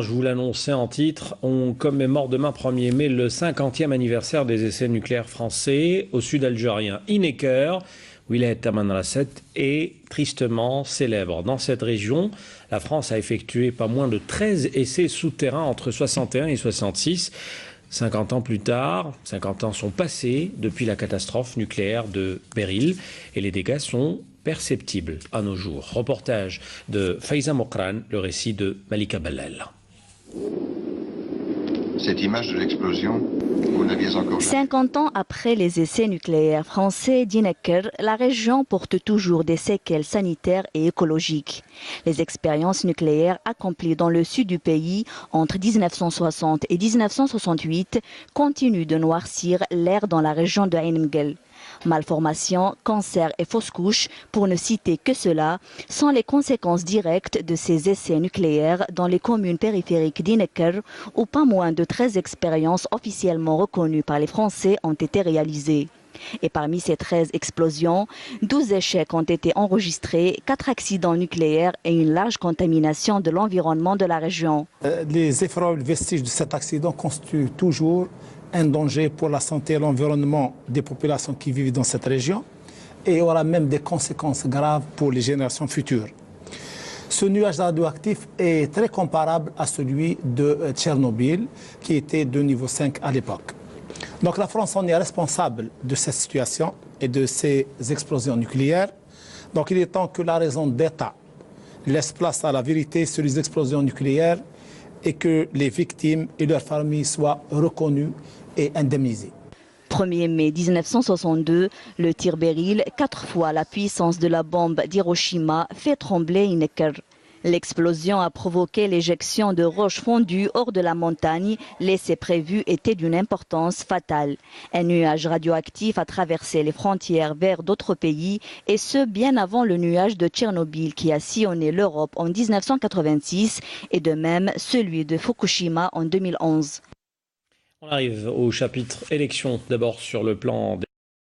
Je vous l'annonçais en titre, on commémore demain 1er mai le 50e anniversaire des essais nucléaires français au sud algérien. Ineker, Wilayat Tamanrasset, est tristement célèbre. Dans cette région, la France a effectué pas moins de 13 essais souterrains entre 61 et 66. 50 ans plus tard, 50 ans sont passés depuis la catastrophe nucléaire de Beril et les dégâts sont perceptibles à nos jours. Reportage de Faiza Mokran, le récit de Malika Bellel. Cette image de l'explosion, vous n'aviez encore jamais... 50 ans après les essais nucléaires français d'Ineker, la région porte toujours des séquelles sanitaires et écologiques. Les expériences nucléaires accomplies dans le sud du pays entre 1960 et 1968 continuent de noircir l'air dans la région de Ain Mguel. Malformations, cancers et fausses couches, pour ne citer que cela, sont les conséquences directes de ces essais nucléaires dans les communes périphériques d'Ineker, où pas moins de 13 expériences officiellement reconnues par les Français ont été réalisées. Et parmi ces 13 explosions, 12 échecs ont été enregistrés, 4 accidents nucléaires et une large contamination de l'environnement de la région. Les effroyables vestiges de cet accident constituent toujours un danger pour la santé et l'environnement des populations qui vivent dans cette région et aura même des conséquences graves pour les générations futures. Ce nuage radioactif est très comparable à celui de Tchernobyl, qui était de niveau 5 à l'époque. Donc la France en est responsable de cette situation et de ces explosions nucléaires. Donc il est temps que la raison d'État laisse place à la vérité sur les explosions nucléaires et que les victimes et leurs familles soient reconnues et indemnisées. 1er mai 1962, le tir Beril, 4 fois la puissance de la bombe d'Hiroshima, fait trembler Ineker. L'explosion a provoqué l'éjection de roches fondues hors de la montagne. L'essai prévu était d'une importance fatale. Un nuage radioactif a traversé les frontières vers d'autres pays, et ce bien avant le nuage de Tchernobyl qui a sillonné l'Europe en 1986 et de même celui de Fukushima en 2011. On arrive au chapitre élections, d'abord sur le plan des